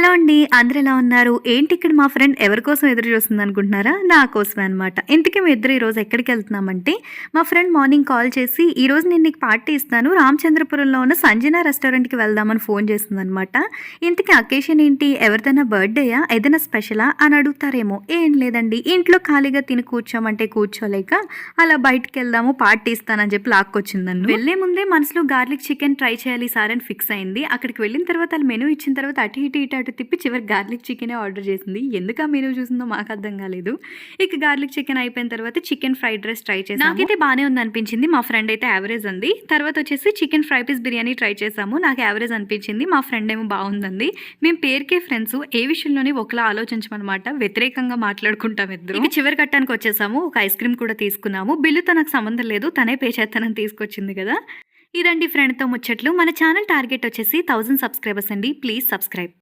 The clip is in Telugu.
హలో అండి. అందరూ ఎలా ఉన్నారు? ఏంటి ఇక్కడ మా ఫ్రెండ్ ఎవరి కోసం ఎదురు చూస్తుందనుకుంటున్నారా? నా కోసమే అనమాట. ఇంతకీ మేమిద్దరం ఈరోజు ఎక్కడికెళ్తున్నామంటే, మా ఫ్రెండ్ మార్నింగ్ కాల్ చేసి, "ఈరోజు నేను నీకు పార్టీ ఇస్తాను. రామచంద్రపురంలో ఉన్న సంజన రెస్టారెంట్‌కి వెళ్దామని" ఫోన్ చేసిందనమాట. ఇంతకీ అకేషన్ ఏంటి? ఎవరిదైనా బర్త్‌డేయా? ఏదైనా స్పెషలా? అని అడుగుతారేమో. ఏం లేదండి. ఇంట్లో ఖాళీగా తిని కూర్చోమంటే కూర్చోలేక, అలా బయటికెళ్దాము పార్టీ ఇస్తానని చెప్పి లాక్కొచ్చింది నన్ను. వెళ్ళే ముందే మనసులో గార్లిక్ చికెన్ ట్రై చేయాలి ఈసారి అని ఫిక్స్ అయింది. అక్కడికి వెళ్ళిన తర్వాత ఆళ్ళు మెనూ ఇచ్చిన తర్వాత అటు ఇటు అటు తిప్పి చివరికి గార్లిక్ చికెనే ఆర్డర్ చేసింది. ఎందుకు ఆ మెనూ చూసిందో మాకు అర్థం కాలేదు. ఇక గార్లిక్ చికెన్ అయిపోయిన తర్వాత చికెన్ ఫ్రైడ్ రైస్ ట్రై చేసాము. నాకైతే బానే ఉంది అనిపించింది. మా ఫ్రెండ్ అయితే యావరేజ్ అంది. తర్వాత వచ్చేసి chicken fry piece biryani try చేసాము. నాకు యావరేజ్ అనిపించింది. మా ఫ్రెండ్ ఏమో బాగుందండి. మేము పేరుకే ఫ్రెండ్స్, ఏ విషయంలోని ఒకలా ఆలోచించమన్నమాట. వ్యతిరేకంగా మాట్లాడుకుంటాం ఇద్దరు. ఇక చివరి కట్టానికి వచ్చేసాము. ఒక ఐస్ క్రీమ్ కూడా తీసుకున్నాము. బిల్లుతో నాకు సంబంధం లేదు, తనే పే చేస్తానని తీసుకొచ్చింది కదా. ఇదండి ఫ్రెండ్తో ముచ్చట్లు. మన ఛానల్ టార్గెట్ వచ్చేసి 1000 సబ్స్క్రైబర్స్ అండి. Please subscribe.